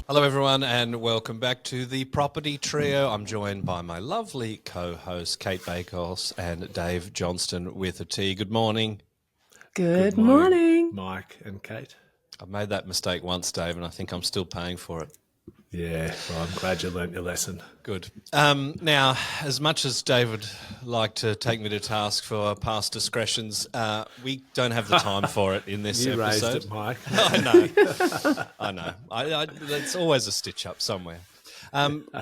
Hello, everyone, and welcome back to the Property Trio. I'm joined by my lovely co-hosts, Cate Bakos and Dave Johnston with a T. Good morning. Good morning, Mike and Cate. I've made that mistake once, Dave, and I think I'm still paying for it. Yeah, well, I'm glad you learnt your lesson. Good. Now, as much as Dave would like to take me to task for past discretions, we don't have the time for it in this You episode. raised it, Mike. I know. It's always a stitch up somewhere.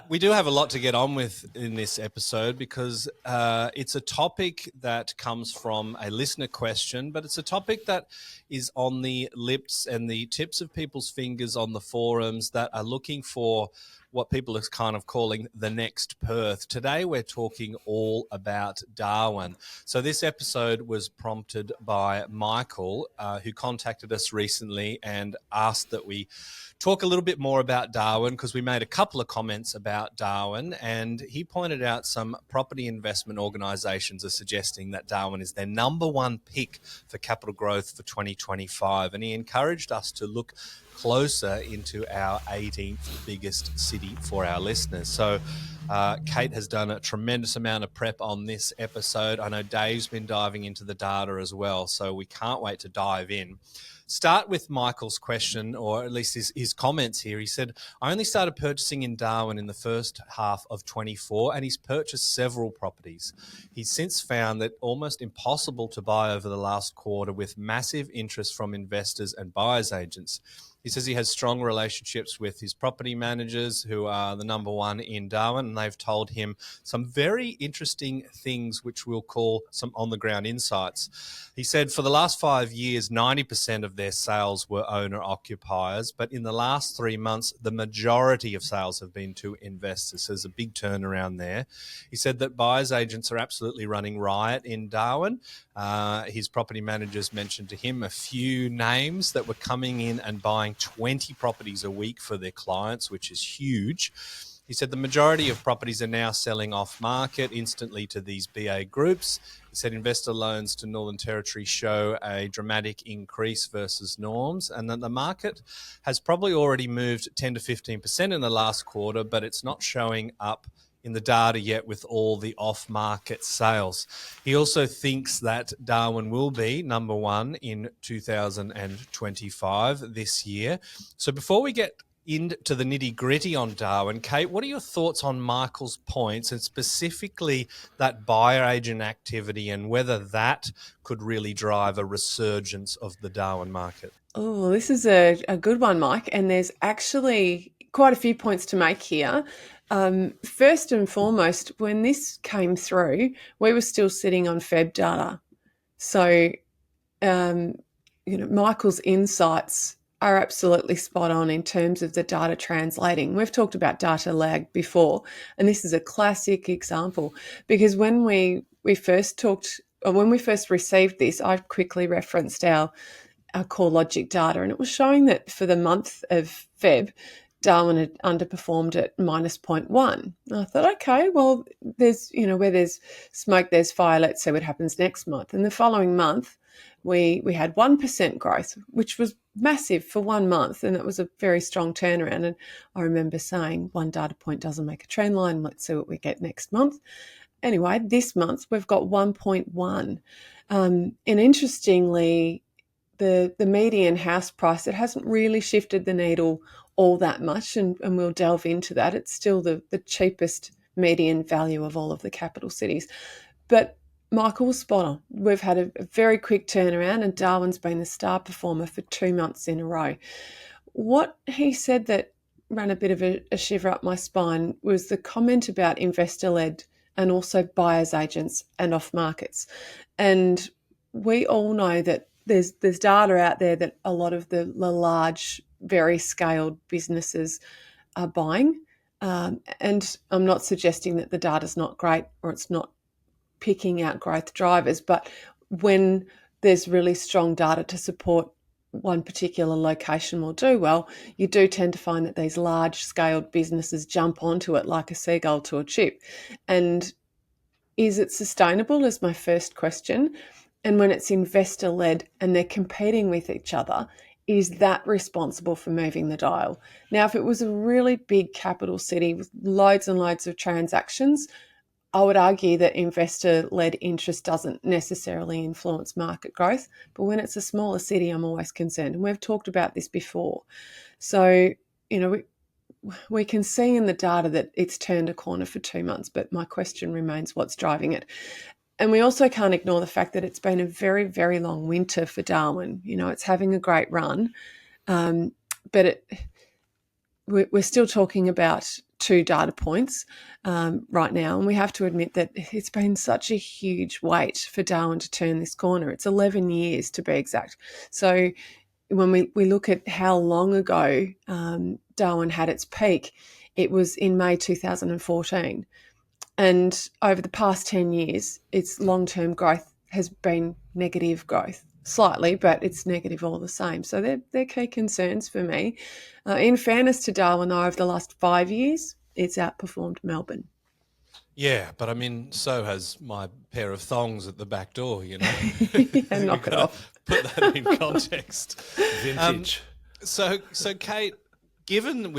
We do have a lot to get on with in this episode because it's a topic that comes from a listener question, but it's a topic that is on the lips and the tips of people's fingers on the forums that are looking for what people are kind of calling the next Perth. Today, we're talking all about Darwin. So this episode was prompted by Michael, who contacted us recently and asked that we talk a little bit more about Darwin because we made a couple of comments about Darwin, and he pointed out some property investment organisations are suggesting that Darwin is their number one pick for capital growth for 2025, and he encouraged us to look closer into our 18th biggest city for our listeners. So Cate has done a tremendous amount of prep on this episode. I know Dave's been diving into the data as well, so we can't wait to dive in. Start with Michael's question, or at least his comments here. He said, I only started purchasing in Darwin in the first half of 24, and he's purchased several properties. He's since found that almost impossible to buy over the last quarter with massive interest from investors and buyers agents. He says he has strong relationships with his property managers who are the number one in Darwin, and they've told him some very interesting things which we'll call some on-the-ground insights. He said for the last 5 years, 90% of their sales were owner-occupiers, but in the last 3 months, the majority of sales have been to investors. So there's a big turnaround there. He said that buyers agents are absolutely running riot in Darwin. His property managers mentioned to him a few names that were coming in and buying 20 properties a week for their clients, which is huge. He said the majority of properties are now selling off market instantly to these BA groups. He said investor loans to Northern Territory show a dramatic increase versus norms, and that the market has probably already moved 10 to 15% in the last quarter, but it's not showing up in the data yet with all the off-market sales. He also thinks that Darwin will be number one in 2025 this year. So before we get into the nitty-gritty on Darwin, Cate, what are your thoughts on Michael's points and specifically that buyer agent activity and whether that could really drive a resurgence of the Darwin market? Oh, this is a good one, Mike. And there's actually quite a few points to make here. First and foremost, when this came through, we were still sitting on Feb data. So, Michael's insights are absolutely spot on in terms of the data translating. We've talked about data lag before, and this is a classic example because when we first received this, I quickly referenced our CoreLogic data, and it was showing that for the month of Feb, Darwin had underperformed at minus 0.1. I thought, okay, well, where there's smoke, there's fire. Let's see what happens next month. And the following month, we had 1% growth, which was massive for 1 month, and it was a very strong turnaround. And I remember saying, one data point doesn't make a trend line. Let's see what we get next month. Anyway, this month we've got 1.1. And interestingly, the median house price, it hasn't really shifted the needle all that much, and we'll delve into that. It's still the cheapest median value of all of the capital cities. But Michael was spot on. We've had a very quick turnaround, and Darwin's been the star performer for 2 months in a row. What he said that ran a bit of a shiver up my spine was the comment about investor-led and also buyers agents and off markets. And we all know that there's data out there that a lot of the large, very scaled businesses are buying. And I'm not suggesting that the data's not great or it's not picking out growth drivers, but when there's really strong data to support one particular location will do well, you do tend to find that these large-scaled businesses jump onto it like a seagull to a chip. And is it sustainable is my first question. And when it's investor-led and they're competing with each other, is that responsible for moving the dial? Now, if it was a really big capital city with loads and loads of transactions, I would argue that investor-led interest doesn't necessarily influence market growth. But when it's a smaller city, I'm always concerned. And we've talked about this before. So, we can see in the data that it's turned a corner for 2 months, but my question remains, what's driving it? And we also can't ignore the fact that it's been a very, very long winter for Darwin. It's having a great run, but we're still talking about 2 data points right now, and we have to admit that it's been such a huge wait for Darwin to turn this corner. It's 11 years to be exact. So when we look at how long ago Darwin had its peak, it was in May 2014. And over the past 10 years, its long-term growth has been negative growth, slightly, but it's negative all the same. So they're key concerns for me. In fairness to Darwin, though, over the last 5 years, it's outperformed Melbourne. Yeah, but I mean, so has my pair of thongs at the back door, Yeah, knock it off. Put that in context. Vintage. So Cate, given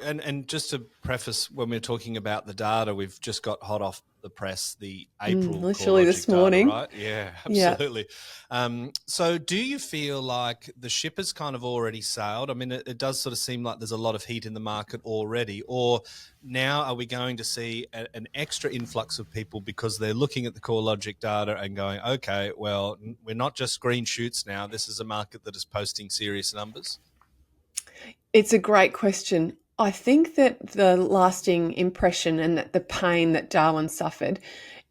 and just to preface, when we're talking about the data, we've just got hot off the press the April literally this data, morning, right? Yeah, absolutely. Yeah. So do you feel like the ship has kind of already sailed? I mean, it does sort of seem like there's a lot of heat in the market already, or now are we going to see an extra influx of people because they're looking at the CoreLogic data and going, okay, well, we're not just green shoots now. This is a market that is posting serious numbers. It's a great question. I think that the lasting impression and that the pain that Darwin suffered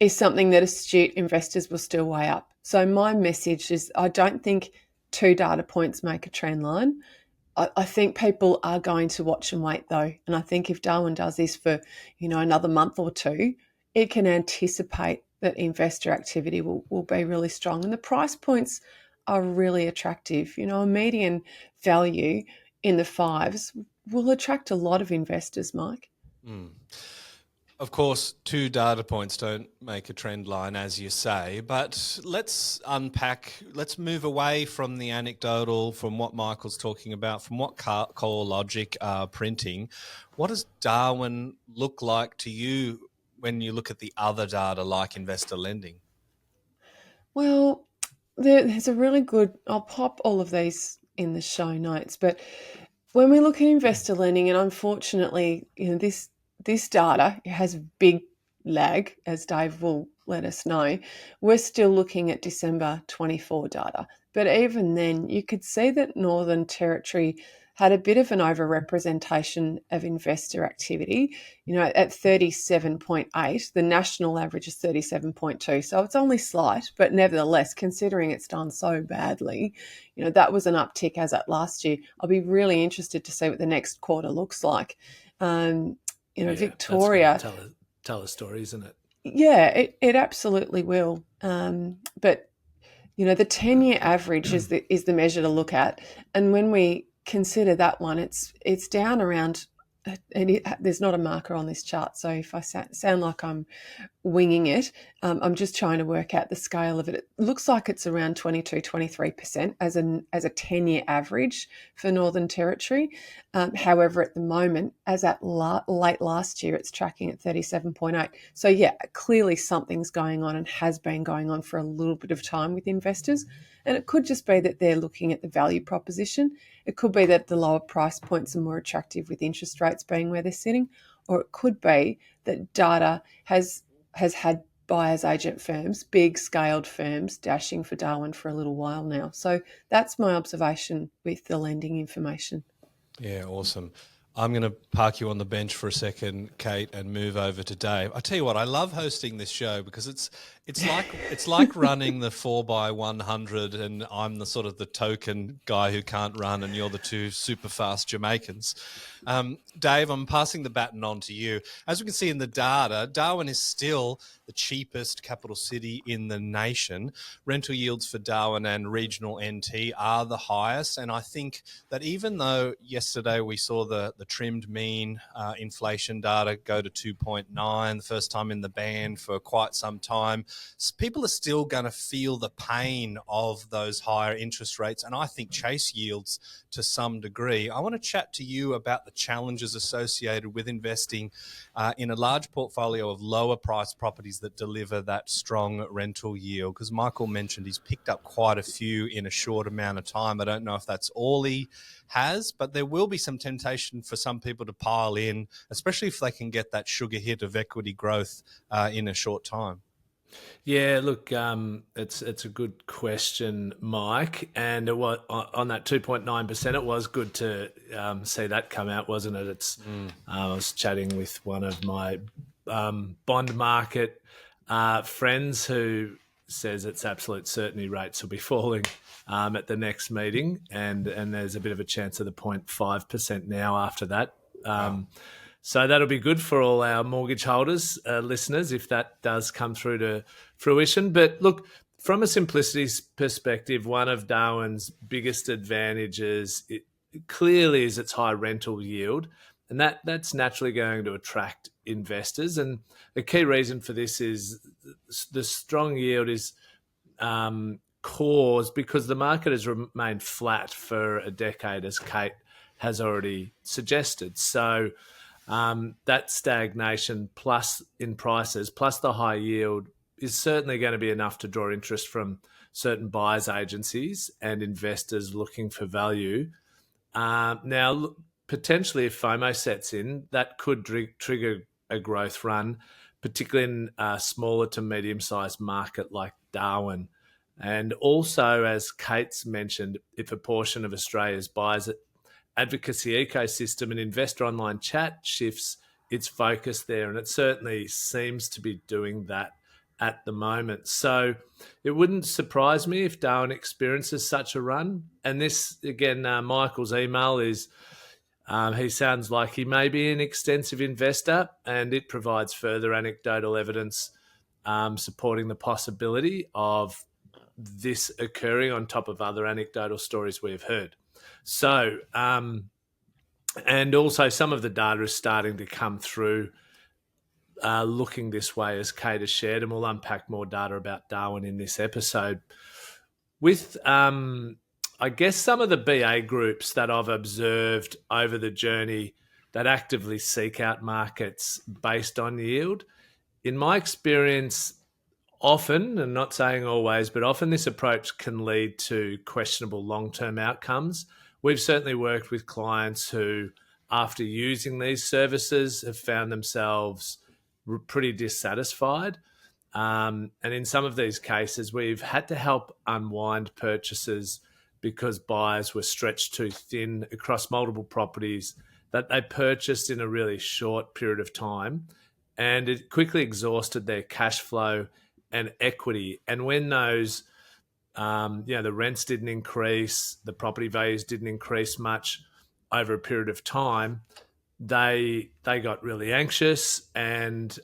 is something that astute investors will still weigh up. So my message is, I don't think 2 data points make a trend line. I think people are going to watch and wait, though. And I think if Darwin does this for, another month or 2, it can anticipate that investor activity will be really strong. And the price points are really attractive. A median value in the 5s will attract a lot of investors, Mike. Mm. Of course, 2 data points don't make a trend line, as you say, but let's unpack, let's move away from the anecdotal, from what Michael's talking about, from what CoreLogic are printing. What does Darwin look like to you when you look at the other data like investor lending? Well, there's a really good, I'll pop all of these in the show notes, but when we look at investor lending, and unfortunately, this data has big lag, as Dave will let us know. We're still looking at December 24 data. But even then, you could see that Northern Territory had a bit of an overrepresentation of investor activity. At 37.8, the national average is 37.2. So it's only slight, but nevertheless, considering it's done so badly, that was an uptick as at last year. I'll be really interested to see what the next quarter looks like. Victoria. Tell a story, isn't it? Yeah, it absolutely will. But the 10-year average is the measure to look at, and when we consider that one, it's down around. And there's not a marker on this chart, so if I sound like I'm winging it, I'm just trying to work out the scale of it. It looks like it's around 22-23% as a 10-year average for Northern Territory. However, at the moment, as at late last year, it's tracking at 37.8. So yeah, clearly something's going on and has been going on for a little bit of time with investors. And it could just be that they're looking at the value proposition. It could be that the lower price points are more attractive with interest rates being where they're sitting, or it could be that data has had buyer's agent firms, big scaled firms, dashing for Darwin for a little while now. So that's my observation with the lending information. Yeah, awesome. I'm going to park you on the bench for a second, Cate, and move over to Dave. I tell you what, I love hosting this show because it's like running the 4x100, and I'm the sort of the token guy who can't run, and you're the 2 super fast Jamaicans. Dave, I'm passing the baton on to you. As we can see in the data, Darwin is still the cheapest capital city in the nation. Rental yields for Darwin and regional NT are the highest, and I think that even though yesterday we saw the trimmed mean inflation data go to 2.9, the first time in the band for quite some time, people are still going to feel the pain of those higher interest rates, and I think chase yields to some degree. I want to chat to you about the challenges associated with investing in a large portfolio of lower priced properties that deliver that strong rental yield, because Michael mentioned he's picked up quite a few in a short amount of time. I don't know if that's all he has, but there will be some temptation for some people to pile in, especially if they can get that sugar hit of equity growth in a short time. Yeah, look, it's a good question, Mike. And it was, on that 2.9%, it was good to see that come out, wasn't it? I was chatting with one of my bond market friends who says it's absolute certainty rates will be falling at the next meeting, and there's a bit of a chance of the 0.5% now after that. So that'll be good for all our mortgage holders, listeners, if that does come through to fruition. But look, from a simplicity perspective, one of Darwin's biggest advantages clearly is its high rental yield, and that's naturally going to attract investors. And the key reason for this is the strong yield is caused because the market has remained flat for a decade, as Cate has already suggested. So that stagnation plus in prices, plus the high yield, is certainly going to be enough to draw interest from certain buyers agencies and investors looking for value. Now, potentially if FOMO sets in, that could trigger a growth run, particularly in a smaller to medium-sized market like Darwin. And also, as Cate's mentioned, if a portion of Australia's buyers advocacy ecosystem and investor online chat shifts its focus there, and it certainly seems to be doing that at the moment. So it wouldn't surprise me if Darwin experiences such a run. And this, again, Michael's email is, he sounds like he may be an extensive investor, and it provides further anecdotal evidence supporting the possibility of this occurring on top of other anecdotal stories we've heard. So, and also some of the data is starting to come through looking this way, as Cate has shared, and we'll unpack more data about Darwin in this episode. With, I guess, some of the BA groups that I've observed over the journey that actively seek out markets based on yield, in my experience, often, and not saying always, but often this approach can lead to questionable long-term outcomes. We've certainly worked with clients who, after using these services, have found themselves pretty dissatisfied. And in some of these cases, we've had to help unwind purchases because buyers were stretched too thin across multiple properties that they purchased in a really short period of time, and it quickly exhausted their cash flow and equity. And when those the rents didn't increase, the property values didn't increase much over a period of time, they got really anxious and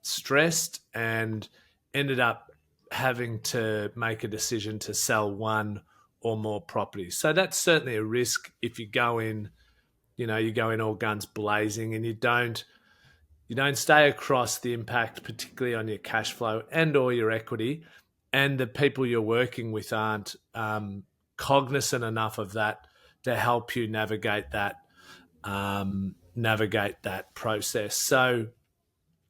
stressed, and ended up having to make a decision to sell one or more properties. So that's certainly a risk if you go in, you go in all guns blazing, and you don't stay across the impact, particularly on your cash flow and or your equity, and the people you're working with aren't cognizant enough of that to help you navigate that process. So,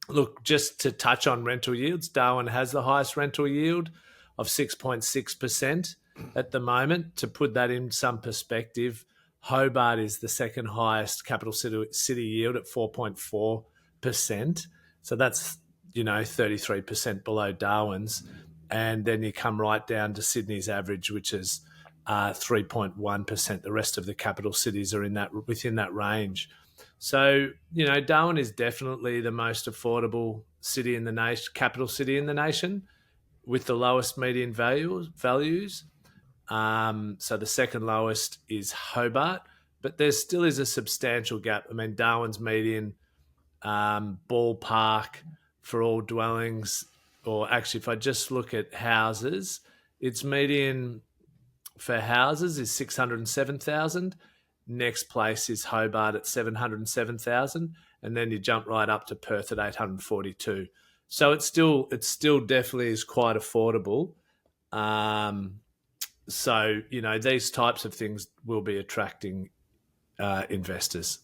look, just to touch on rental yields, Darwin has the highest rental yield of 6.6% at the moment. To put that in some perspective, Hobart is the second highest capital city yield at 4.4%. So that's 33% below Darwin's. And then you come right down to Sydney's average, which is 3.1%. The rest of the capital cities are within that range. So, Darwin is definitely the most affordable city in the nation, capital city in the nation, with the lowest median values. So the second lowest is Hobart, but there still is a substantial gap. I mean, Darwin's median ballpark for all dwellings, or actually, if I just look at houses, its median for houses is 607,000. Next place is Hobart at 707,000. And then you jump right up to Perth at 842. So it still definitely is quite affordable. So, these types of things will be attracting investors.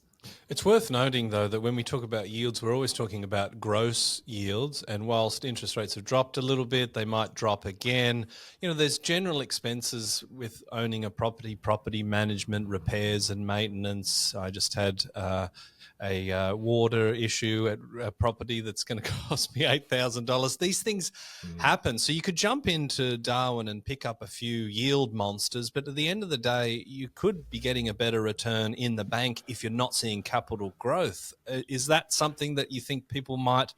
It's worth noting, though, that when we talk about yields, we're always talking about gross yields. And whilst interest rates have dropped a little bit, they might drop again. There's general expenses with owning a property management, repairs and maintenance. I just had a water issue at a property that's going to cost me $8,000. These things happen. So you could jump into Darwin and pick up a few yield monsters, but at the end of the day, you could be getting a better return in the bank if you're not seeing capital growth. Is that something that you think people might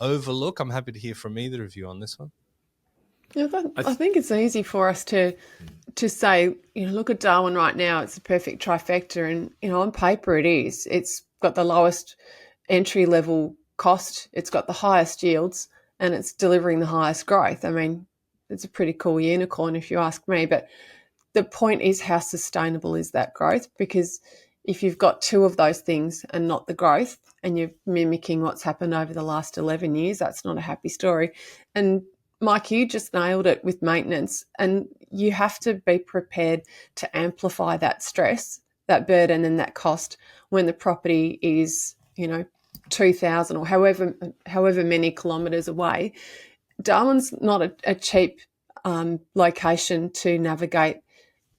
overlook? I'm happy to hear from either of you on this one. Yeah, I think it's easy for us to say, look at Darwin right now. It's a perfect trifecta, and on paper it is. It's got the lowest entry level cost. It's got the highest yields, and it's delivering the highest growth. I mean, it's a pretty cool unicorn if you ask me. But the point is, how sustainable is that growth? Because if you've got two of those things and not the growth, and you're mimicking what's happened over the last 11 years, that's not a happy story. And Mike, you just nailed it with maintenance, and you have to be prepared to amplify that stress, that burden and that cost when the property is, 2,000 or however many kilometres away. Darwin's not a cheap location to navigate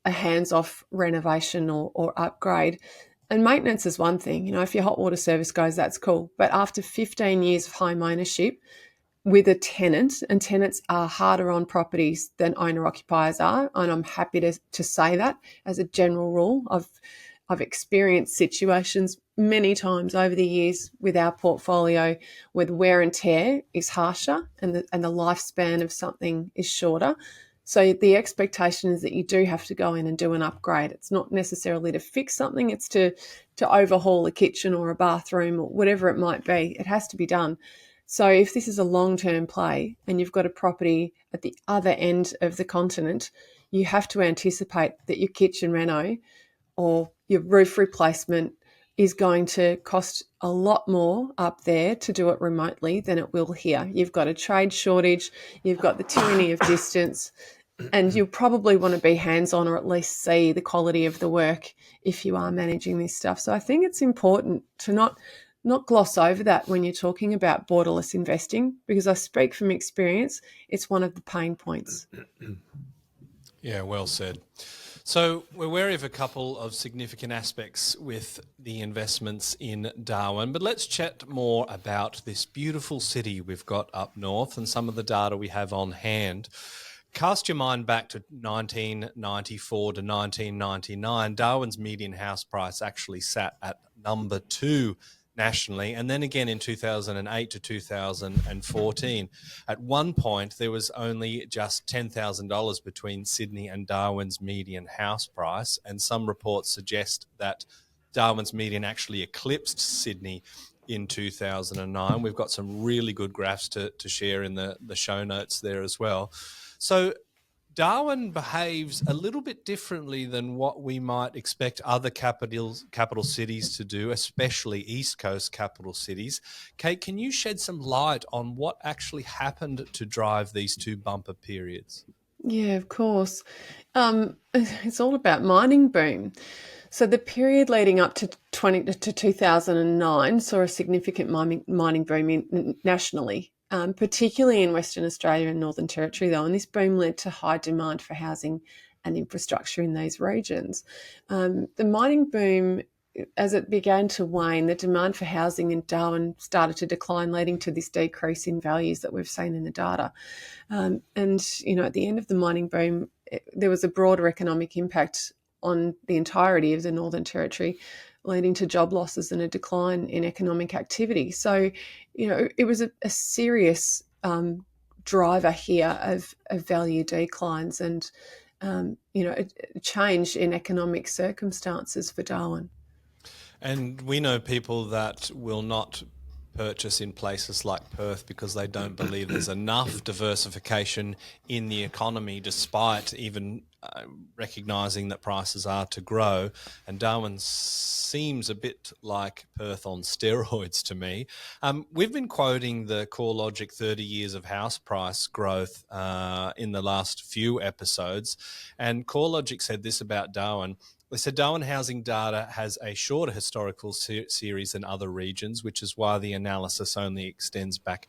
a hands-off renovation or upgrade. And maintenance is one thing. If your hot water service goes, that's cool. But after 15 years of home ownership, with a tenant, and tenants are harder on properties than owner-occupiers are, and I'm happy to say that as a general rule. I've experienced situations many times over the years with our portfolio where the wear and tear is harsher and the lifespan of something is shorter. So the expectation is that you do have to go in and do an upgrade. It's not necessarily to fix something, it's to overhaul a kitchen or a bathroom or whatever it might be. It has to be done. So if this is a long-term play and you've got a property at the other end of the continent, you have to anticipate that your kitchen reno or your roof replacement is going to cost a lot more up there to do it remotely than it will here. You've got a trade shortage, you've got the tyranny of distance, and you'll probably want to be hands-on or at least see the quality of the work if you are managing this stuff. So I think it's important to not gloss over that when you're talking about borderless investing, because I speak from experience, it's one of the pain points. Yeah, well said. So we're wary of a couple of significant aspects with the investments in Darwin, but let's chat more about this beautiful city we've got up north and some of the data we have on hand. Cast your mind back to 1994 to 1999. Darwin's median house price actually sat at number 2 nationally, and then again in 2008 to 2014. At one point, there was only just $10,000 between Sydney and Darwin's median house price, and some reports suggest that Darwin's median actually eclipsed Sydney in 2009. We've got some really good graphs to share in the show notes there as well. So Darwin behaves a little bit differently than what we might expect other capital cities to do, especially East Coast capital cities. Cate, can you shed some light on what actually happened to drive these two bumper periods? Yeah, of course. It's all about mining boom. So the period leading up to 2009 saw a significant mining boom nationally. Particularly in Western Australia and Northern Territory, though, and this boom led to high demand for housing and infrastructure in these regions. The mining boom, as it began to wane, the demand for housing in Darwin started to decline, leading to this decrease in values that we've seen in the data. And, at the end of the mining boom, there was a broader economic impact on the entirety of the Northern Territory, leading to job losses and a decline in economic activity. So, it was a serious driver here of value declines and, a change in economic circumstances for Darwin. And we know people that will not purchase in places like Perth because they don't believe there's enough diversification in the economy, despite even recognising that prices are to grow. And Darwin seems a bit like Perth on steroids to me. We've been quoting the CoreLogic 30 years of house price growth in the last few episodes. And CoreLogic said this about Darwin. They said Darwin housing data has a shorter historical series than other regions, which is why the analysis only extends back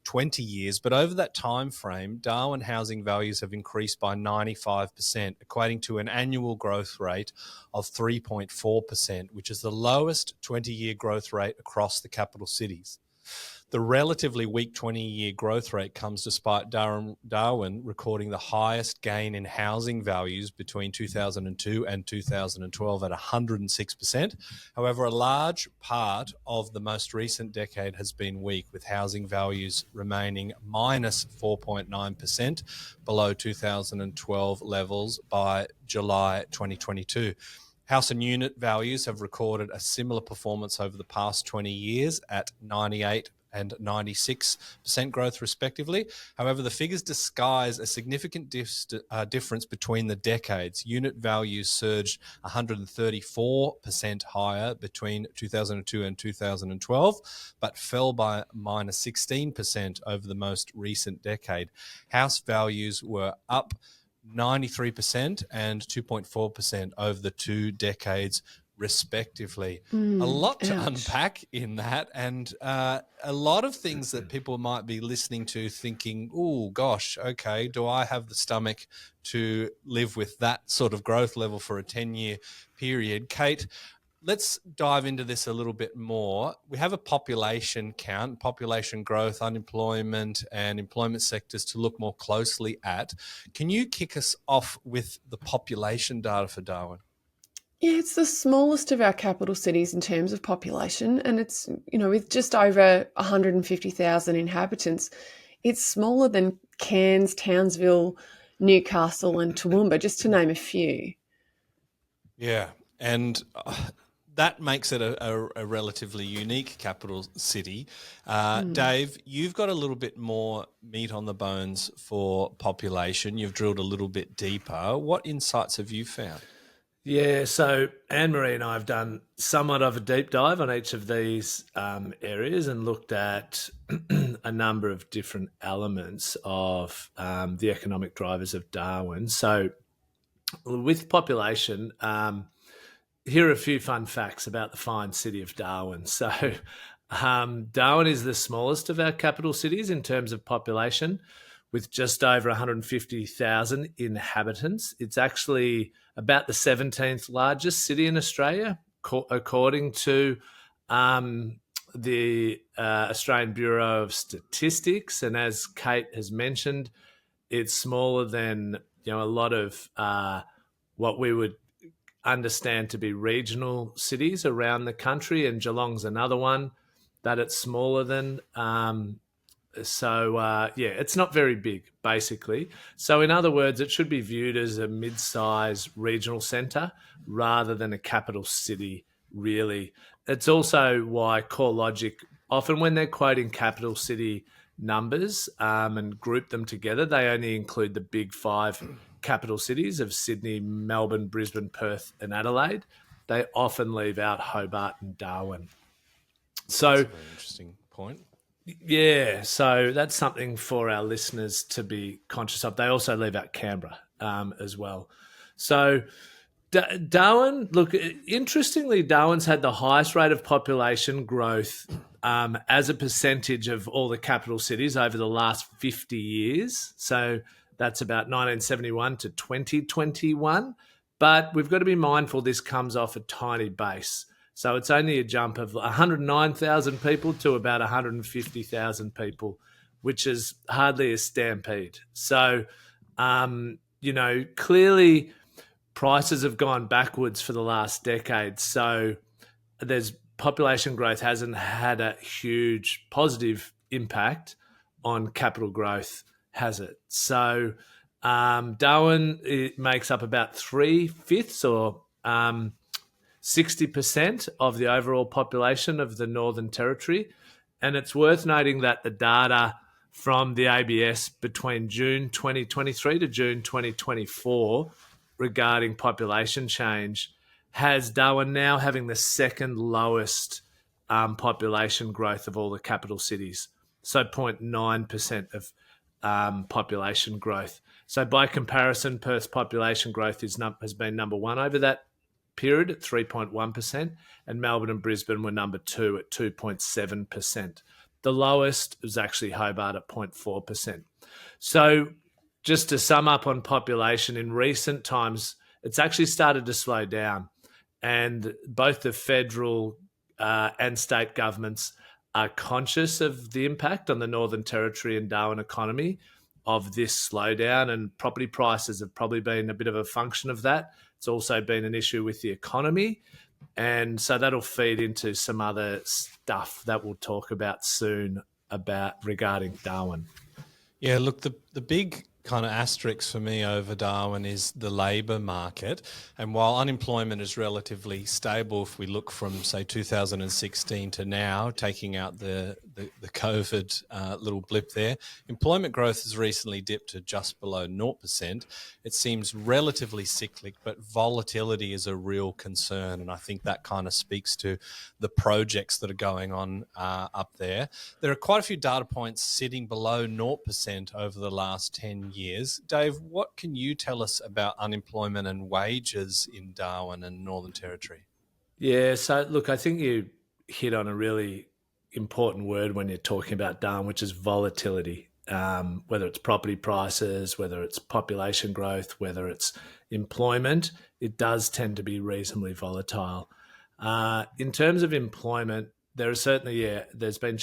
20 years. But over that time frame, Darwin housing values have increased by 95%, equating to an annual growth rate of 3.4%, which is the lowest 20-year growth rate across the capital cities. The relatively weak 20-year growth rate comes despite Darwin recording the highest gain in housing values between 2002 and 2012 at 106%. However, a large part of the most recent decade has been weak, with housing values remaining minus 4.9% below 2012 levels by July 2022. House and unit values have recorded a similar performance over the past 20 years at 98% and 96% growth respectively. However, the figures disguise a significant difference between the decades. Unit values surged 134% higher between 2002 and 2012, but fell by minus 16% over the most recent decade. House values were up 93% and 2.4% over the 2 decades respectively. A lot to unpack in that, and a lot of things that people might be listening to thinking, oh gosh, okay, do I have the stomach to live with that sort of growth level for a 10-year period? Cate, let's dive into this a little bit more. We have a population count, population growth, unemployment, and employment sectors to look more closely at. Can you kick us off with the population data for Darwin? Yeah, it's the smallest of our capital cities in terms of population, and it's, with just over 150,000 inhabitants, it's smaller than Cairns, Townsville, Newcastle and Toowoomba, just to name a few. Yeah, and that makes it a relatively unique capital city. Dave, you've got a little bit more meat on the bones for population. You've drilled a little bit deeper. What insights have you found? Yeah, so Anne-Marie and I have done somewhat of a deep dive on each of these areas and looked at a number of different elements of the economic drivers of Darwin. So with population, here are a few fun facts about the fine city of Darwin. So Darwin is the smallest of our capital cities in terms of population, with just over 150,000 inhabitants. It's actually about the 17th largest city in Australia, according to the Australian Bureau of Statistics. And as Cate has mentioned, it's smaller than a lot of what we would understand to be regional cities around the country, and Geelong's another one that it's smaller than. It's not very big, basically. So in other words, it should be viewed as a mid-size regional centre rather than a capital city, really. It's also why CoreLogic, often when they're quoting capital city numbers and group them together, they only include the big 5 capital cities of Sydney, Melbourne, Brisbane, Perth and Adelaide. They often leave out Hobart and Darwin. So that's a very interesting point. Yeah, so that's something for our listeners to be conscious of. They also leave out Canberra as well. So Darwin, look, interestingly, Darwin's had the highest rate of population growth as a percentage of all the capital cities over the last 50 years. So that's about 1971 to 2021. But we've got to be mindful this comes off a tiny base. So it's only a jump of 109,000 people to about 150,000 people, which is hardly a stampede. So, clearly prices have gone backwards for the last decade. So there's population growth hasn't had a huge positive impact on capital growth, has it? So Darwin, it makes up about 3/5 or 60% of the overall population of the Northern Territory. And it's worth noting that the data from the ABS between June 2023 to June 2024 regarding population change has Darwin now having the second lowest population growth of all the capital cities. So 0.9% of population growth. So by comparison, Perth's population growth has been number one over that period at 3.1%, and Melbourne and Brisbane were number two at 2.7%. The lowest was actually Hobart at 0.4%. So just to sum up on population, in recent times, it's actually started to slow down. And both the federal and state governments are conscious of the impact on the Northern Territory and Darwin economy of this slowdown, and property prices have probably been a bit of a function of that. It's also been an issue with the economy. And so that'll feed into some other stuff that we'll talk about soon regarding Darwin. Yeah, look, the big kind of asterisk for me over Darwin is the labour market. And while unemployment is relatively stable, if we look from, say, 2016 to now, taking out the COVID little blip there, employment growth has recently dipped to just below 0%. It seems relatively cyclic, but volatility is a real concern. And I think that kind of speaks to the projects that are going on up there. There are quite a few data points sitting below 0% over the last 10 years. Dave, what can you tell us about unemployment and wages in Darwin and Northern Territory? Yeah, so look, I think you hit on a really important word when you're talking about Darwin, which is volatility. Whether it's property prices, whether it's population growth, whether it's employment, it does tend to be reasonably volatile. In terms of employment, there are certainly, there's been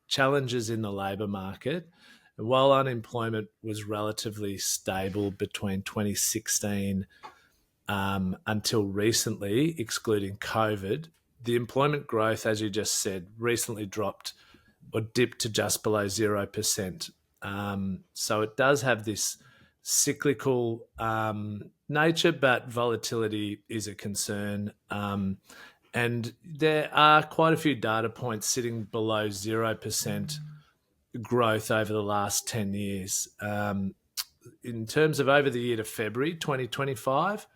challenges in the labour market. While unemployment was relatively stable between 2016 until recently, excluding COVID, the employment growth, as you just said, recently dropped or dipped to just below 0%. So it does have this cyclical nature, but volatility is a concern. And there are quite a few data points sitting below 0% growth over the last 10 years. In terms of over the year to February 2025,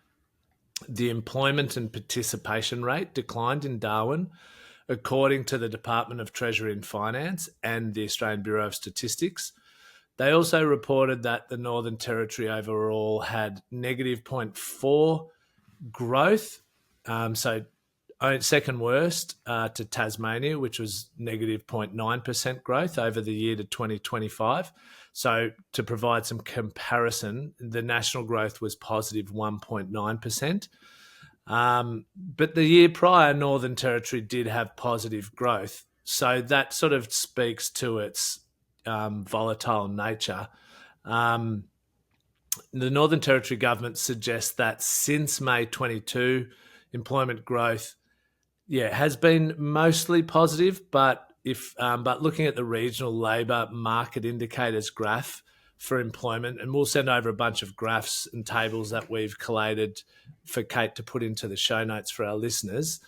the employment and participation rate declined in Darwin, according to the Department of Treasury and Finance and the Australian Bureau of Statistics. They also reported that the Northern Territory overall had negative 0.4 growth, so second worst to Tasmania, which was negative 0.9% growth over the year to 2025. So to provide some comparison, the national growth was positive 1.9%. But the year prior, Northern Territory did have positive growth. So that sort of speaks to its volatile nature. The Northern Territory government suggests that since May 22, employment growth has been mostly positive, but looking at the regional labour market indicators graph for employment, and we'll send over a bunch of graphs and tables that we've collated for Cate to put into the show notes for our listeners.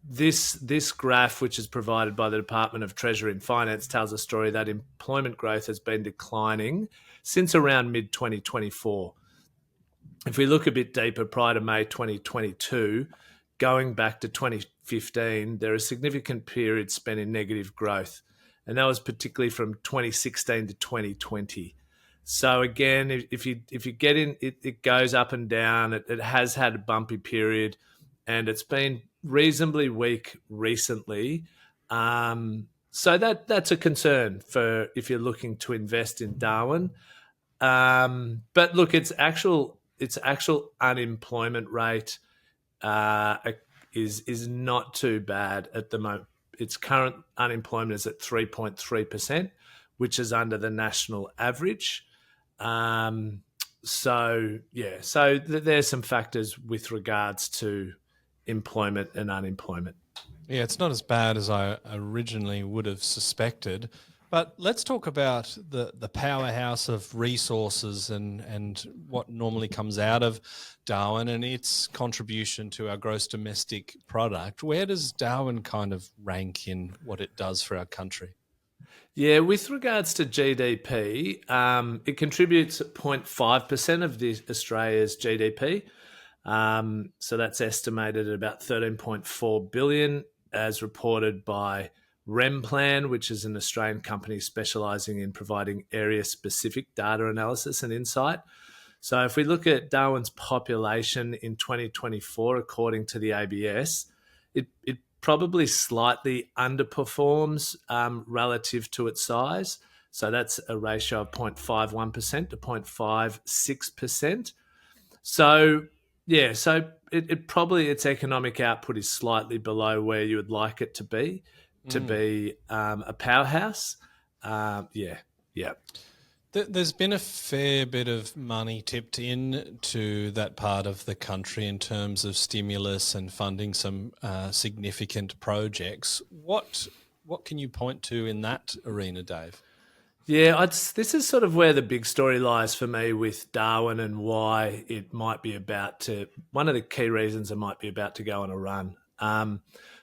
This graph, which is provided by the Department of Treasury and Finance, tells a story that employment growth has been declining since around mid-2024. If we look a bit deeper, prior to May 2022, going back to 2015, there are significant periods spent in negative growth, and that was particularly from 2016 to 2020. So again, if you get in, it goes up and down. It has had a bumpy period, and it's been reasonably weak recently. So that's a concern for if you're looking to invest in Darwin. But look, its actual unemployment rate is not too bad at the moment. Its current unemployment is at 3.3%, which is under the national average. So there's some factors with regards to employment and unemployment. Yeah, it's not as bad as I originally would have suspected. But let's talk about the powerhouse of resources and what normally comes out of Darwin and its contribution to our gross domestic product. Where does Darwin kind of rank in what it does for our country? Yeah, with regards to GDP, it contributes 0.5% of Australia's GDP. So that's estimated at about 13.4 billion, as reported by RemPlan, which is an Australian company specialising in providing area-specific data analysis and insight. So if we look at Darwin's population in 2024, according to the ABS, it probably slightly underperforms relative to its size. So that's a ratio of 0.51% to 0.56%. So yeah, so it probably its economic output is slightly below where you would like it to be a powerhouse. Yeah. There's been a fair bit of money tipped in to that part of the country in terms of stimulus and funding some significant projects. What can you point to in that arena, Dave? Yeah, this is sort of where the big story lies for me with Darwin and why it might be about to, one of the key reasons it might be about to go on a run.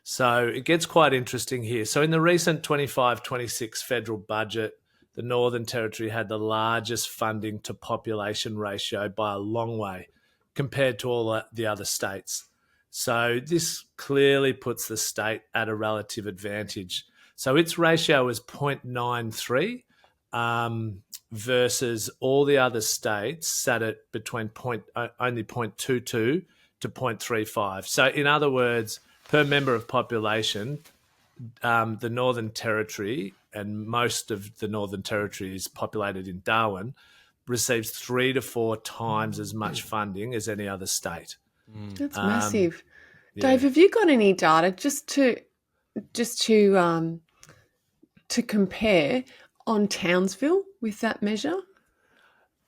So it gets quite interesting here. So in the recent 25-26 federal budget, the Northern Territory had the largest funding to population ratio by a long way compared to all the other states. So this clearly puts the state at a relative advantage. So its ratio is 0.93 versus all the other states sat at between only 0.22 to 0.35. So in other words, per member of population, the Northern Territory, and most of the Northern Territory is populated in Darwin, receives 3 to 4 times as much funding as any other state. That's massive. Yeah. Dave, have you got any data just to compare on Townsville with that measure?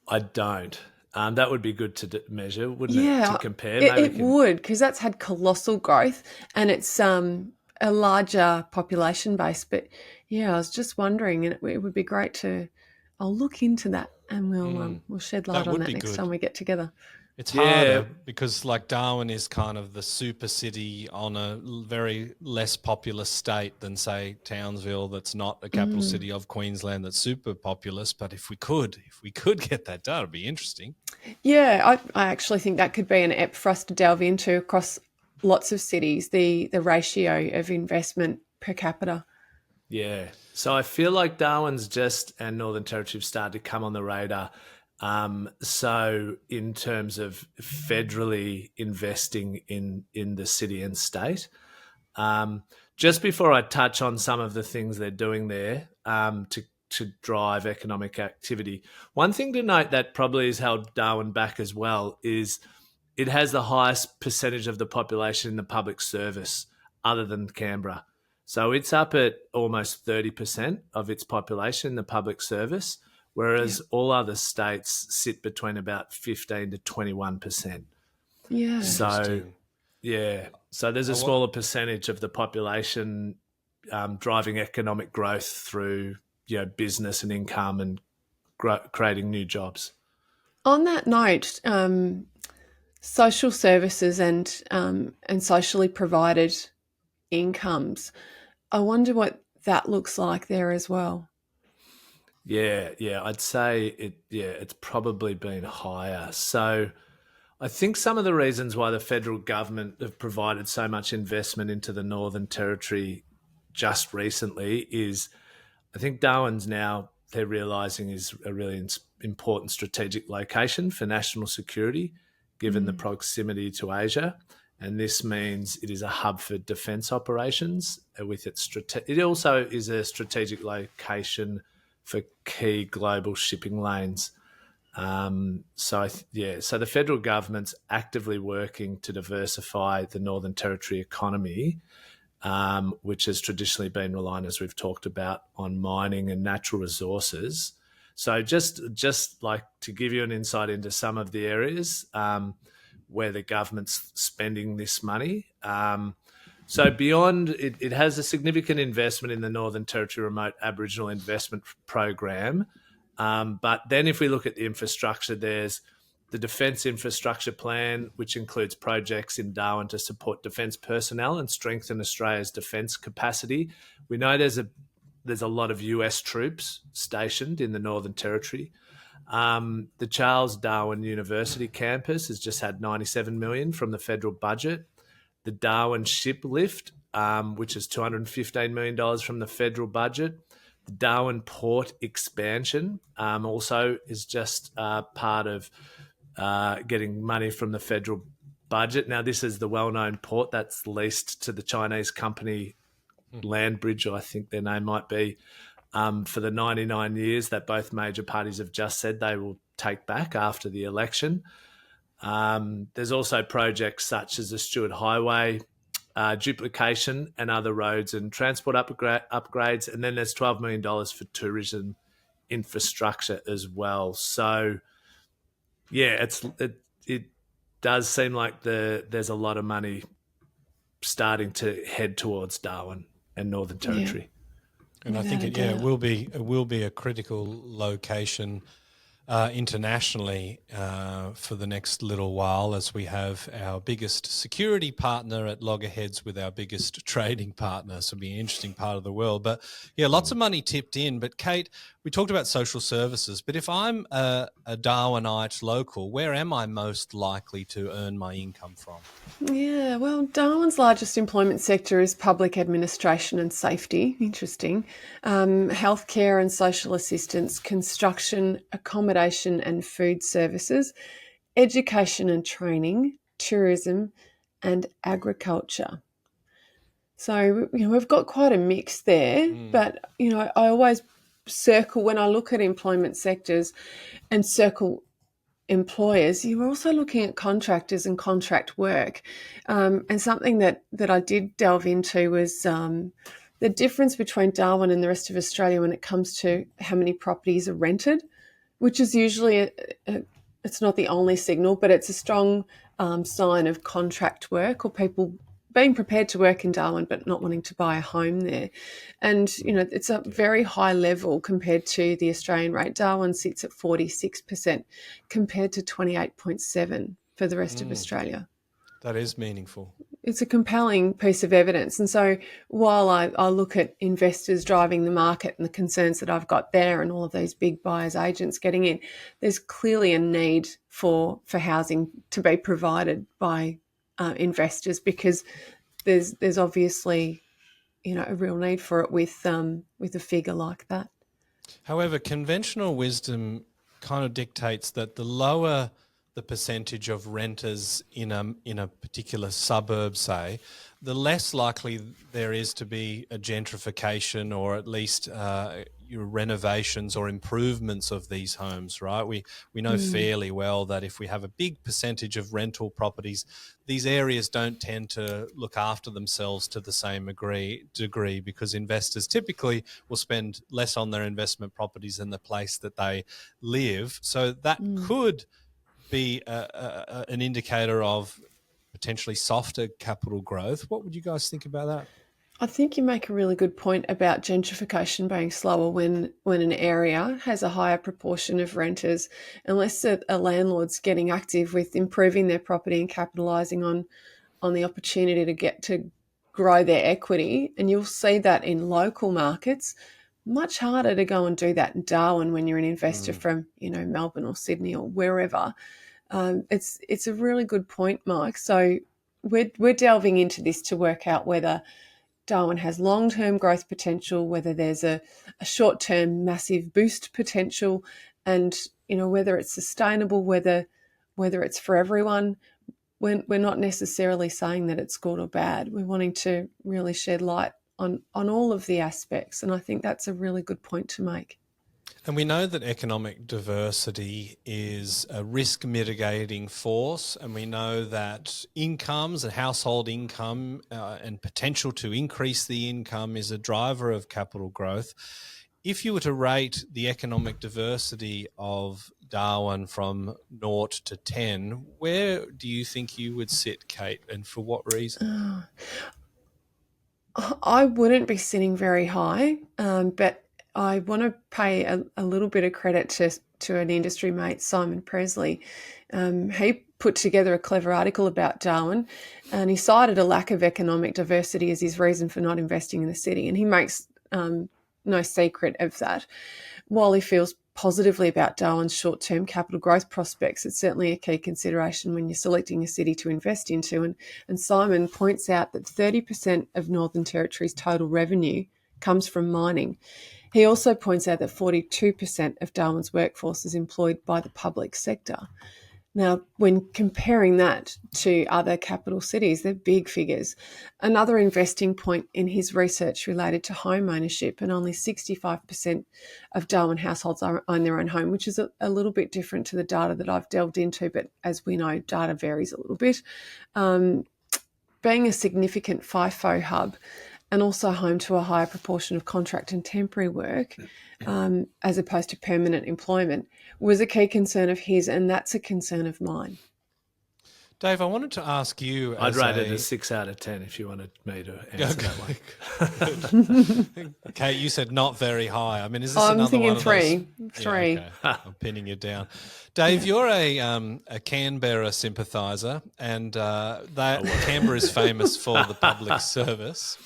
I don't. That would be good to measure, wouldn't it? To compare. It would, because that's had colossal growth and it's a larger population base. But yeah, I was just wondering, and it would be great to. I'll look into that, and we'll shed light on that next time we get together. It's harder because like Darwin is kind of the super city on a very less populous state than say Townsville, that's not a capital city of Queensland, that's super populous. But if we could get that data, it'd be interesting. Yeah, I actually think that could be an app for us to delve into across lots of cities, the ratio of investment per capita. Yeah. So I feel like Darwin's and Northern Territory have started to come on the radar. So in terms of federally investing in the city and state, just before I touch on some of the things they're doing there to drive economic activity, one thing to note that probably has held Darwin back as well is it has the highest percentage of the population in the public service other than Canberra. So it's up at almost 30% of its population in the public service, whereas all other states sit between about 15 to 21%. Yeah. So there's a smaller percentage of the population driving economic growth through business and income and creating new jobs. On that note, social services and socially provided incomes, I wonder what that looks like there as well. Yeah, I'd say it's probably been higher. So I think some of the reasons why the federal government have provided so much investment into the Northern Territory just recently is I think Darwin's now, they're realising, is a really important strategic location for national security, given the proximity to Asia. And this means it is a hub for defence operations. With it also is a strategic location for key global shipping lanes. So the federal government's actively working to diversify the Northern Territory economy, which has traditionally been reliant, as we've talked about, on mining and natural resources. So just like to give you an insight into some of the areas where the government's spending this money. So beyond, it has a significant investment in the Northern Territory Remote Aboriginal Investment Program. But then if we look at the infrastructure, there's the Defence Infrastructure Plan, which includes projects in Darwin to support defence personnel and strengthen Australia's defence capacity. We know there's a there's a lot of US troops stationed in the Northern Territory. The Charles Darwin University campus has just had $97 million from the federal budget. The Darwin ship lift, which is $215 million from the federal budget. The Darwin port expansion also is just part of getting money from the federal budget. Now, this is the well-known port that's leased to the Chinese company Landbridge, I think their name might be, for the 99 years that both major parties have just said they will take back after the election. There's also projects such as the Stewart Highway duplication and other roads and transport upgrades. And then there's $12 million for tourism infrastructure as well. So, yeah, it does seem like there's a lot of money starting to head towards Darwin and Northern Territory. And I think it will be a critical location internationally for the next little while, as we have our biggest security partner at loggerheads with our biggest trading partner. So it'll be an interesting part of the world. But yeah, lots of money tipped in. But Cate, we talked about social services, but if I'm a Darwinite local, where am I most likely to earn my income from? Yeah, well, Darwin's largest employment sector is public administration and safety. Interesting. Healthcare and social assistance, construction, accommodation and food services, education and training, tourism, and agriculture. So, we've got quite a mix there, but, I always circle, when I look at employment sectors and circle employers, you're also looking at contractors and contract work. And something that I did delve into was the difference between Darwin and the rest of Australia when it comes to how many properties are rented, which is usually, it's not the only signal, but it's a strong sign of contract work or people being prepared to work in Darwin but not wanting to buy a home there. And, it's a very high level compared to the Australian rate. Darwin sits at 46% compared to 28.7% for the rest of Australia. That is meaningful. It's a compelling piece of evidence. And so while I look at investors driving the market and the concerns that I've got there and all of these big buyers agents getting in, there's clearly a need for housing to be provided by investors, because there's obviously a real need for it with a figure like that. However, conventional wisdom kind of dictates that the lower the percentage of renters in a particular suburb, say, the less likely there is to be a gentrification or at least renovations or improvements of these homes, right? We know fairly well that if we have a big percentage of rental properties, these areas don't tend to look after themselves to the same degree because investors typically will spend less on their investment properties than the place that they live. So that could be an indicator of potentially softer capital growth. What would you guys think about that? I think you make a really good point about gentrification being slower when an area has a higher proportion of renters, unless a landlord's getting active with improving their property and capitalising on the opportunity to grow their equity. And you'll see that in local markets. Much harder to go and do that in Darwin when you're an investor from, Melbourne or Sydney or wherever. It's a really good point, Mike. So we're delving into this to work out whether Darwin has long-term growth potential, whether there's a short-term massive boost potential, and whether it's sustainable, whether it's for everyone. We're not necessarily saying that it's good or bad. We're wanting to really shed light on all of the aspects, and I think that's a really good point to make. And we know that economic diversity is a risk mitigating force, and we know that incomes and household income and potential to increase the income is a driver of capital growth. If you were to rate the economic diversity of Darwin from 0 to 10, where do you think you would sit, Cate, and for what reason? I wouldn't be sitting very high, but I want to pay a little bit of credit to an industry mate, Simon Presley. He put together a clever article about Darwin, and he cited a lack of economic diversity as his reason for not investing in the city. And he makes no secret of that. While he feels positively about Darwin's short-term capital growth prospects, it's certainly a key consideration when you're selecting a city to invest into. And Simon points out that 30% of Northern Territory's total revenue comes from mining. He also points out that 42% of Darwin's workforce is employed by the public sector. Now, when comparing that to other capital cities, they're big figures. Another investing point in his research related to home ownership, and only 65% of Darwin households own their own home, which is a little bit different to the data that I've delved into, but as we know, data varies a little bit. Being a significant FIFO hub and also home to a higher proportion of contract and temporary work, as opposed to permanent employment, was a key concern of his, and that's a concern of mine. Dave, I wanted to ask you. I'd rate it a 6 out of 10 if you wanted me to answer that one. Kate, you said not very high. I mean, is this I'm another thinking one of three. those? Yeah, okay. I'm pinning you down. Dave, you're a Canberra sympathiser, and Canberra is famous for the public service.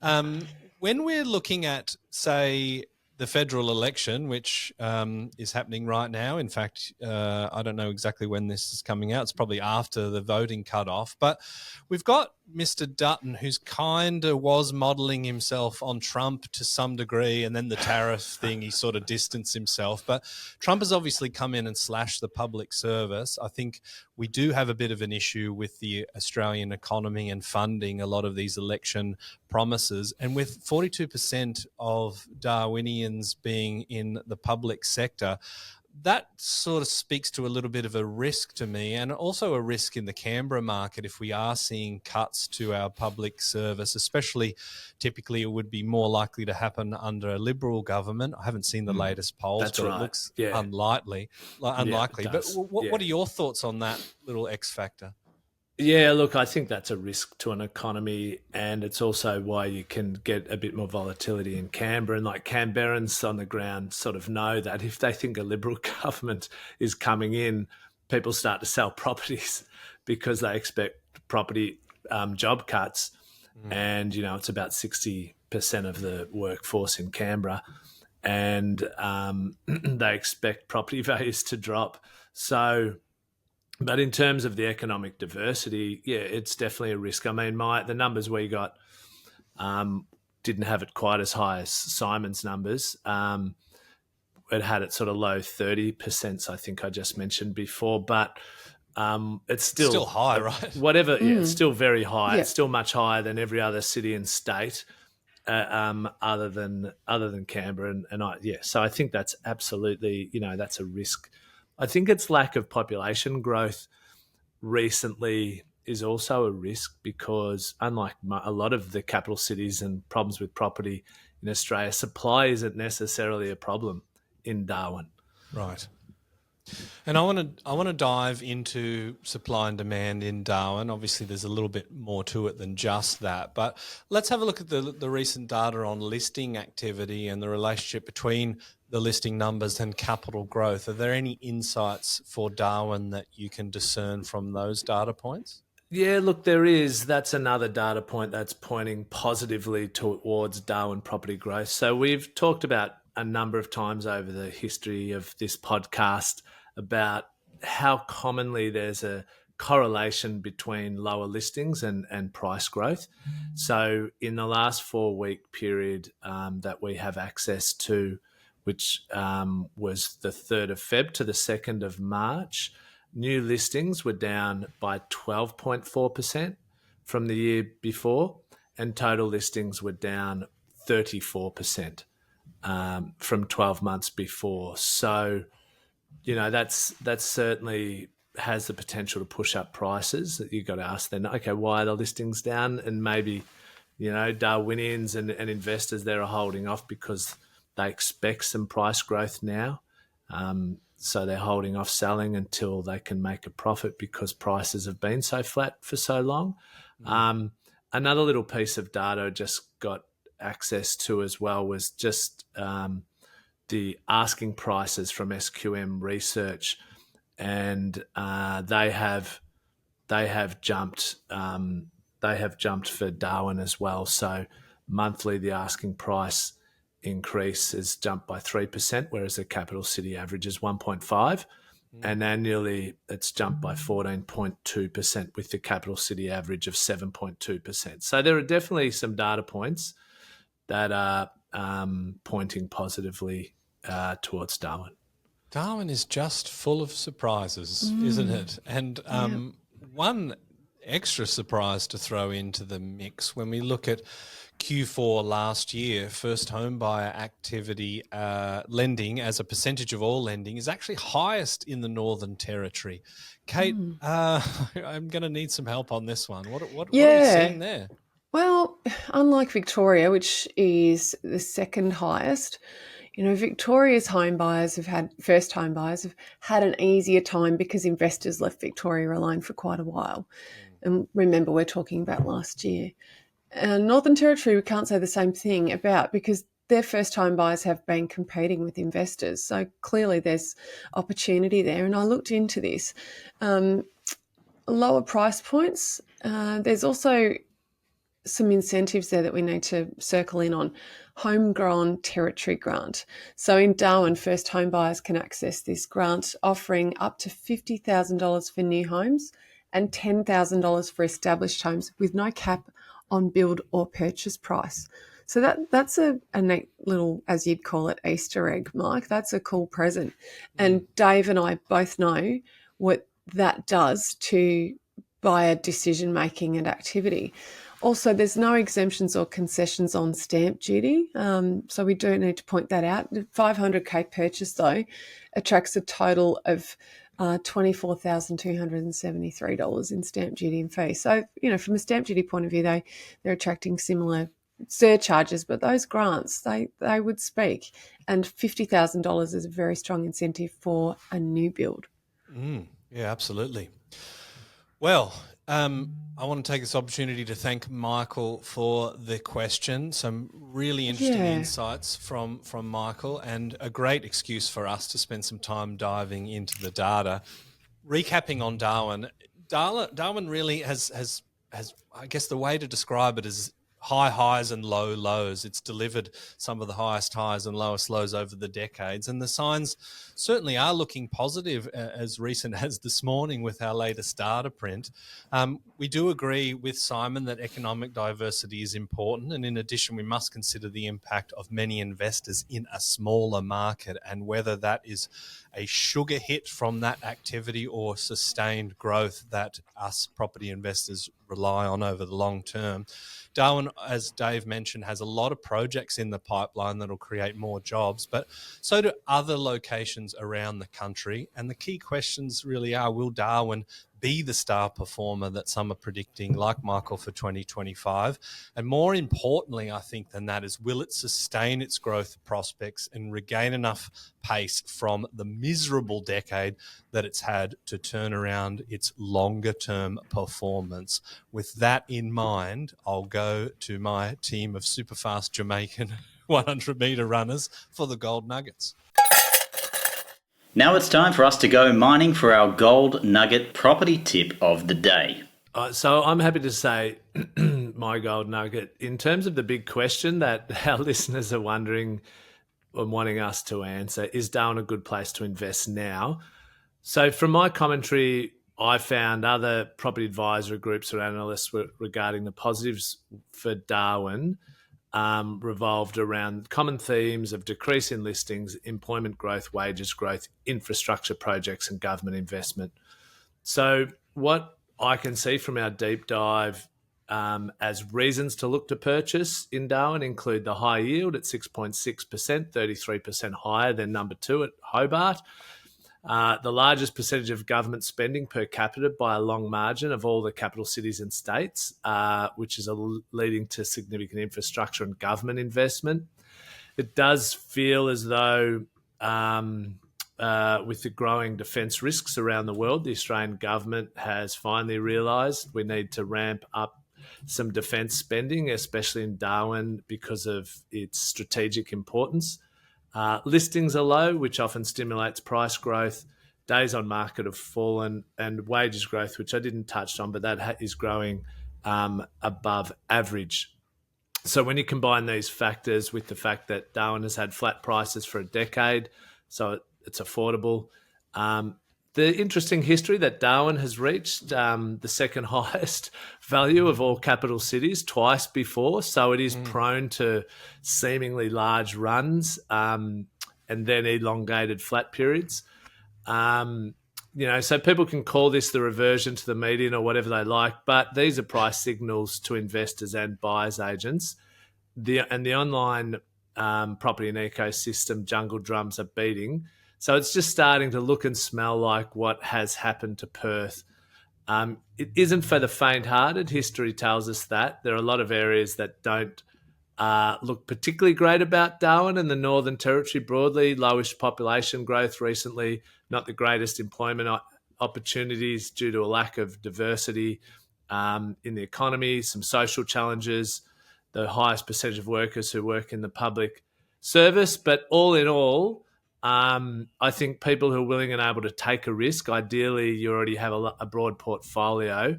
When we're looking at, say, the federal election, which is happening right now. In fact, I don't know exactly when this is coming out. It's probably after the voting cutoff. But we've got Mr. Dutton, who's kind of was modelling himself on Trump to some degree, and then the tariff thing, he sort of distanced himself. But Trump has obviously come in and slashed the public service. I think we do have a bit of an issue with the Australian economy and funding a lot of these election promises. And with 42% of Darwinians being in the public sector, that sort of speaks to a little bit of a risk to me, and also a risk in the Canberra market if we are seeing cuts to our public service, especially typically it would be more likely to happen under a Liberal government. I haven't seen the latest polls, That's but right. it looks Yeah. unlikely. Yeah, it But does. what are your thoughts on that little X factor? Yeah, look, I think that's a risk to an economy, and it's also why you can get a bit more volatility in Canberra. And like Canberrans on the ground sort of know that if they think a Liberal government is coming in, people start to sell properties because they expect property job cuts. And, it's about 60% of the workforce in Canberra, and they expect property values to drop. So... But in terms of the economic diversity, yeah, it's definitely a risk. I mean, the numbers we got didn't have it quite as high as Simon's numbers. It had it sort of low 30%, I think I just mentioned before, but it's still high, right? Whatever, yeah, it's still very high. Yeah. It's still much higher than every other city and state, other than Canberra, so I think that's absolutely, that's a risk. I think its lack of population growth recently is also a risk because, unlike a lot of the capital cities and problems with property in Australia, supply isn't necessarily a problem in Darwin. Right. And I want to dive into supply and demand in Darwin. Obviously, there's a little bit more to it than just that. But let's have a look at the recent data on listing activity and the relationship between the listing numbers and capital growth. Are there any insights for Darwin that you can discern from those data points? Yeah, look, there is. That's another data point that's pointing positively towards Darwin property growth. So we've talked about a number of times over the history of this podcast about how commonly there's a correlation between lower listings and price growth. So in the last 4-week period that we have access to, which was the 3rd of Feb to the 2nd of March, new listings were down by 12.4% from the year before, and total listings were down 34% from 12 months before. So, that's certainly has the potential to push up prices. That you've got to ask then, okay, why are the listings down? And maybe, Darwinians and investors there are holding off because they expect some price growth now. So they're holding off selling until they can make a profit because prices have been so flat for so long. Another little piece of data I just got access to as well was just the asking prices from SQM Research, and they have jumped. They have jumped for Darwin as well. So monthly, the asking price increase has jumped by 3%, whereas the capital city average is 1.5%. And annually, it's jumped by 14.2% with the capital city average of 7.2%. So there are definitely some data points that are pointing positively towards Darwin. Darwin is just full of surprises, isn't it? And one extra surprise to throw into the mix when we look at Q4 last year, first home buyer activity lending as a percentage of all lending is actually highest in the Northern Territory. Cate, I'm going to need some help on this one. What are you seeing there? Well, unlike Victoria, which is the second highest, Victoria's first home buyers have had an easier time because investors left Victoria alone for quite a while. And remember, we're talking about last year. Northern Territory, we can't say the same thing about because their first home buyers have been competing with investors. So clearly there's opportunity there. And I looked into this. Lower price points. There's also some incentives there that we need to circle in on. Homegrown Territory Grant. So in Darwin, first home buyers can access this grant, offering up to $50,000 for new homes and $10,000 for established homes with no cap on build or purchase price. So that's a neat little, as you'd call it, Easter egg, Mike. That's a cool present. And Dave and I both know what that does to buyer decision-making and activity. Also, there's no exemptions or concessions on stamp duty, so we do need to point that out. The 500K purchase, though, attracts a total of $24,273 in stamp duty and fees. So, from a stamp duty point of view, they're attracting similar surcharges, but those grants, they would speak. And $50,000 is a very strong incentive for a new build. Yeah, absolutely. Well, I want to take this opportunity to thank Michael for the question. Some really interesting insights from Michael, and a great excuse for us to spend some time diving into the data. Recapping on Darwin, Darwin really has I guess the way to describe it is high highs and low lows. It's delivered some of the highest highs and lowest lows over the decades, and the signs certainly are looking positive as recent as this morning with our latest data print. We do agree with Simon that economic diversity is important, and in addition, we must consider the impact of many investors in a smaller market and whether that is a sugar hit from that activity or sustained growth that us property investors rely on over the long term. Darwin, as Dave mentioned, has a lot of projects in the pipeline that will create more jobs, but so do other locations around the country. And the key questions really are, will Darwin be the star performer that some are predicting, like Michael, for 2025? And more importantly, I think, than that is, will it sustain its growth prospects and regain enough pace from the miserable decade that it's had to turn around its longer-term performance? With that in mind, I'll go to my team of superfast Jamaican 100-metre runners for the Gold Nuggets. Now it's time for us to go mining for our gold nugget property tip of the day. So I'm happy to say my gold nugget, in terms of the big question that our listeners are wondering and wanting us to answer, is Darwin a good place to invest now? So from my commentary, I found other property advisory groups or analysts regarding the positives for Darwin revolved around common themes of decrease in listings, employment growth, wages growth, infrastructure projects, and government investment. So what I can see from our deep dive as reasons to look to purchase in Darwin include the high yield at 6.6%, 33% higher than number 2 at Hobart. The largest percentage of government spending per capita by a long margin of all the capital cities and states, which is leading to significant infrastructure and government investment. It does feel as though with the growing defence risks around the world, the Australian government has finally realised we need to ramp up some defence spending, especially in Darwin, because of its strategic importance. Listings are low, which often stimulates price growth. Days on market have fallen, and wages growth, which I didn't touch on, but that is growing above average. So when you combine these factors with the fact that Darwin has had flat prices for a decade, so it's affordable. The interesting history that Darwin has reached the second highest value of all capital cities twice before, so it is prone to seemingly large runs and then elongated flat periods. So people can call this the reversion to the median or whatever they like, but these are price signals to investors and buyers agents. The online property and ecosystem jungle drums are beating. So it's just starting to look and smell like what has happened to Perth. It isn't for the faint-hearted. History tells us that. There are a lot of areas that don't look particularly great about Darwin and the Northern Territory broadly. Lowish population growth recently, not the greatest employment opportunities due to a lack of diversity in the economy, some social challenges, the highest percentage of workers who work in the public service. But all in all, I think people who are willing and able to take a risk, ideally you already have a broad portfolio.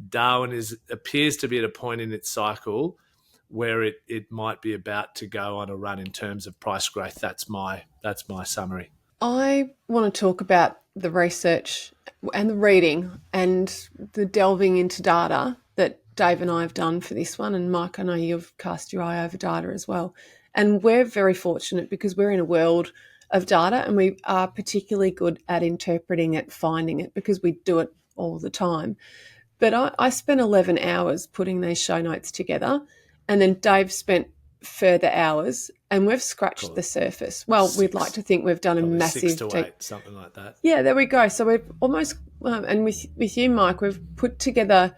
Darwin appears to be at a point in its cycle where it might be about to go on a run in terms of price growth. That's my summary. I want to talk about the research and the reading and the delving into data that Dave and I have done for this one. And Mike, I know you've cast your eye over data as well. And we're very fortunate because we're in a world of data and we are particularly good at interpreting it, finding it, because we do it all the time. But I spent 11 hours putting these show notes together, and then Dave spent further hours, and we've scratched the surface. Well, we'd like to think we've done a massive 6 to 8, something like that. Yeah, there we go. So we've almost, and with you, Mike, we've put together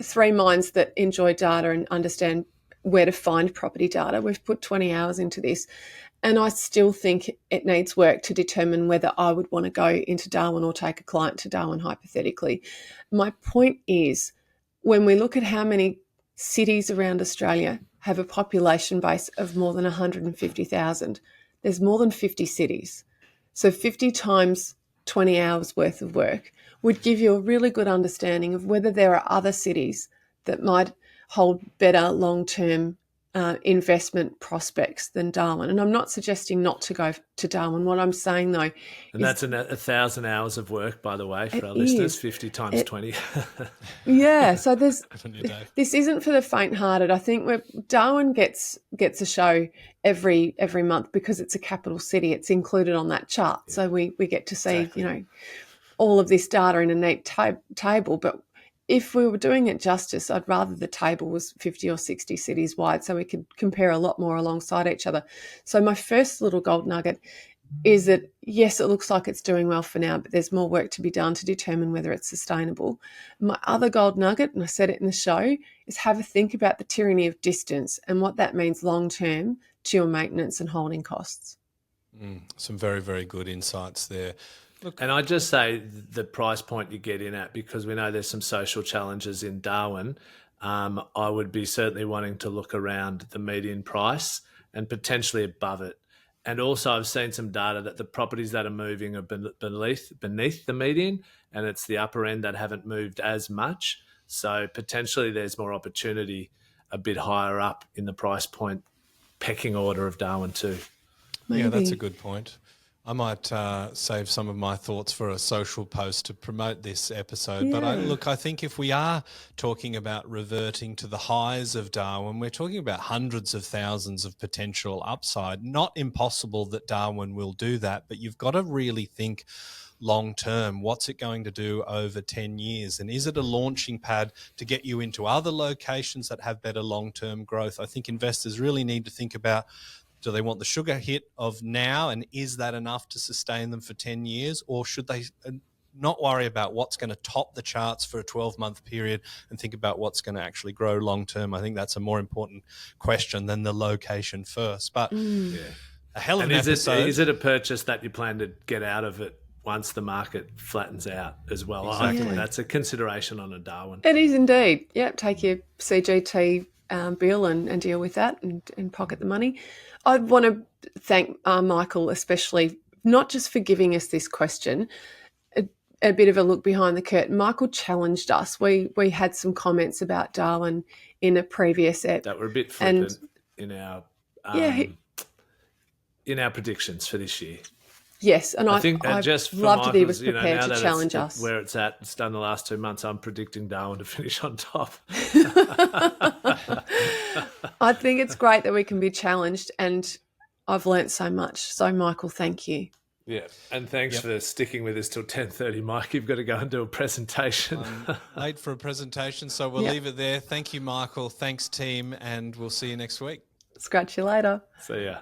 three minds that enjoy data and understand where to find property data. We've put 20 hours into this, and I still think it needs work to determine whether I would want to go into Darwin or take a client to Darwin, hypothetically. My point is, when we look at how many cities around Australia have a population base of more than 150,000, there's more than 50 cities. So 50 times 20 hours worth of work would give you a really good understanding of whether there are other cities that might hold better long-term investment prospects than Darwin. And I'm not suggesting not to go to Darwin. What I'm saying, though, and that's 1,000 hours of work, by the way, for our listeners, 50 times 20. Yeah, so this isn't for the faint-hearted. I think Darwin gets a show every month because it's a capital city. It's included on that chart, so we get to see exactly. All of this data in a neat table. But if we were doing it justice, I'd rather the table was 50 or 60 cities wide so we could compare a lot more alongside each other. So my first little gold nugget is that, yes, it looks like it's doing well for now, but there's more work to be done to determine whether it's sustainable. My other gold nugget, and I said it in the show, is have a think about the tyranny of distance and what that means long-term to your maintenance and holding costs. Some very, very good insights there. Look, and I just say the price point you get in at, because we know there's some social challenges in Darwin, I would be certainly wanting to look around the median price and potentially above it. And also I've seen some data that the properties that are moving are beneath the median, and it's the upper end that haven't moved as much. So potentially there's more opportunity a bit higher up in the price point pecking order of Darwin too. Maybe. Yeah, that's a good point. I might save some of my thoughts for a social post to promote this episode. Yeah. But I think if we are talking about reverting to the highs of Darwin, we're talking about hundreds of thousands of potential upside. Not impossible that Darwin will do that, but you've got to really think long term. What's it going to do over 10 years? And is it a launching pad to get you into other locations that have better long-term growth? I think investors really need to think about, do they want the sugar hit of now, and is that enough to sustain them for 10 years? Or should they not worry about what's going to top the charts for a 12-month period and think about what's going to actually grow long-term? I think that's a more important question than the location first. But a hell of an episode. Is it a purchase that you plan to get out of it once the market flattens out as well? Exactly. I think that's a consideration on a Darwin. It is indeed. Yep, take your CGT bill and deal with that and pocket the money. I want to thank Michael especially, not just for giving us this question. a bit of a look behind the curtain. Michael challenged us. We had some comments about Darwin in a previous ep. That were a bit flippant in our in our predictions for this year. Yes, and I think I'd just for love that he was Michael's, prepared now to that challenge us. where it's at, it's done the last 2 months. I'm predicting Darwin to finish on top. I think it's great that we can be challenged, and I've learnt so much. So, Michael, thank you. Yeah, and thanks for sticking with us till 10:30, Mike. You've got to go and do a presentation. Late for a presentation, so we'll leave it there. Thank you, Michael. Thanks, team, and we'll see you next week. Scratch you later. See ya.